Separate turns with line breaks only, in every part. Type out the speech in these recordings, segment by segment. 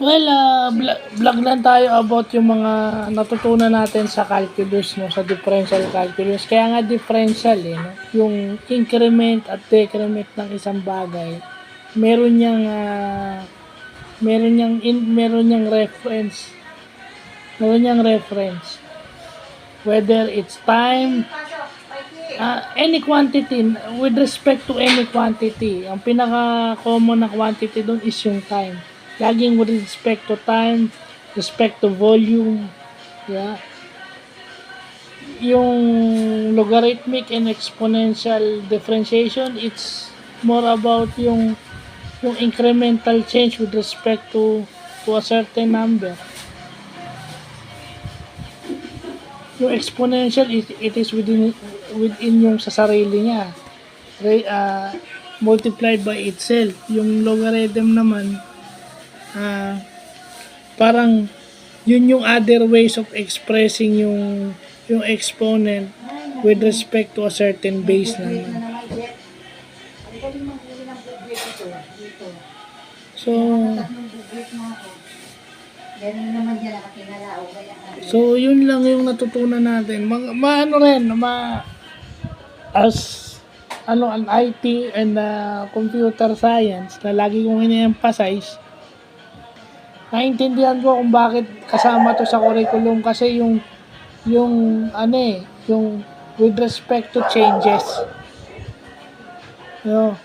Well, vlog lang tayo about yung mga natutunan natin sa calculus, no, sa differential calculus. Kaya nga differential, no, yung increment at decrement ng isang bagay. Meron niyang meron niyang reference. Meron niyang reference. Whether it's time, any quantity, with respect to any quantity, ang pinaka-common na quantity doon is yung time. Laging with respect to time, respect to volume, yeah. Yung logarithmic and exponential differentiation, it's more about yung incremental change with respect to a certain number. Yung exponential, it is within yung sa sarili niya, multiplied by itself. Yung logarithm naman, parang yun yung other ways of expressing yung exponent with respect to a certain base naman. So yun lang yung natutunan natin. As an IT and computer science na lagi kong ini-emphasize, naintindihan ko kung bakit kasama to sa curriculum kasi yung with respect to changes.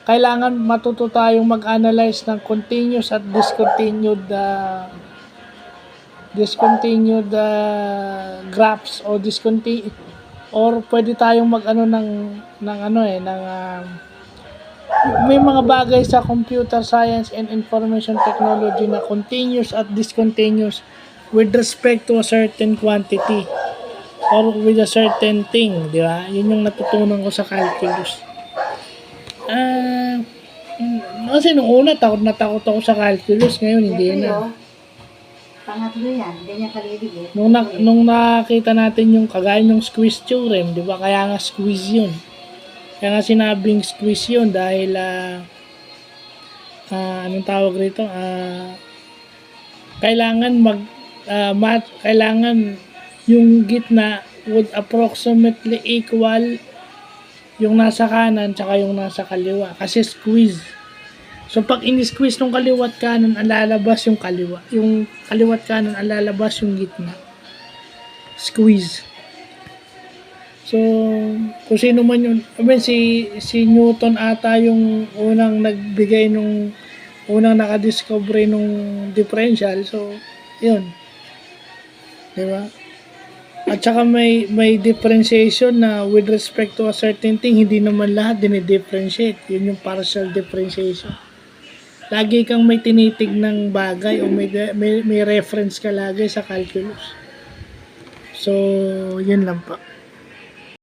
Kailangan matuto tayong mag-analyze ng continuous at discontinued graphs or pwede tayong may mga bagay sa computer science and information technology na continuous at discontinuous with respect to a certain quantity or with a certain thing, di ba? Yun yung natutunan ko sa calculus. Kasi nung una, takot ako sa calculus. Ngayon, hindi na.
Pangatlo yan, hindi niya kalilig.
Nung nakita natin yung kagaya ng squeeze theorem, di ba? Kaya nga squeeze yun. Kaya nga sinabing squeeze yun dahil anong tawag rito? Kailangan yung gitna would approximately equal yung nasa kanan tsaka yung nasa kaliwa kasi squeeze. So pag in-squeeze ng kaliwat kanan, alalabas yung kaliwa. Yung kaliwat kanan, alalabas yung gitna. Squeeze. So, kung sino man yun, si Newton ata yung unang nagbigay unang nakadiscover nung differential. So, yun. Diba? At saka may differentiation na with respect to a certain thing, hindi naman lahat dinidifferentiate. Yun yung partial differentiation. Lagi kang may tinitig ng bagay o may reference ka lagi sa calculus. So, yun lang pa.